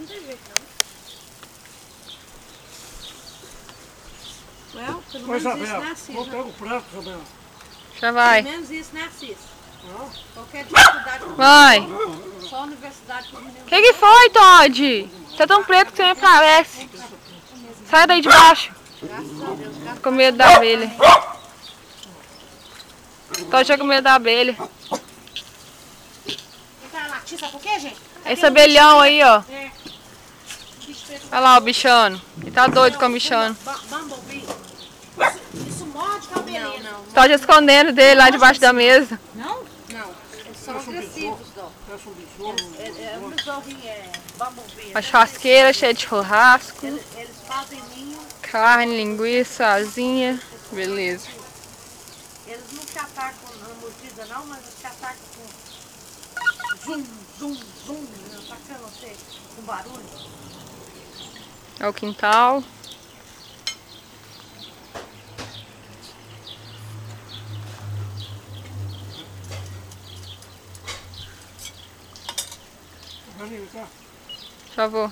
não tem jeito não. Well, pelo menos isso, né, Cis? Vou pegar o prato, Isabela. Já vai. Pelo menos isso, né, Cis? Não. Qualquer dificuldade. Vai. Só a universidade que o menino. Que foi, Todd? Você é tão preto que você me parece. Sai daí de baixo. Graças a Deus, graças Com medo da abelha. Todd tá com medo da abelha. Ele tá latindo, sabe por quê, gente? Esse abelhão aí, ó. É. Bicho preto. Olha lá o bichano. Ele tá doido com o bichano. Bumblebee. Isso morde cabelinho. Não, não. Todd escondendo dele lá debaixo da mesa. Não? Não. Eles são agressivos, Dó. Peça um besouro. É um besourrinho, é Bumblebee. Uma churrasqueira cheia de churrasco. Eles fazem ninho. Carne, linguiça, asinha. Beleza. Eles não te atacam na mordida não, mas eles te atacam com zum, zum, zum, atacando você com barulho. É o quintal. Vai, cá. Já vou.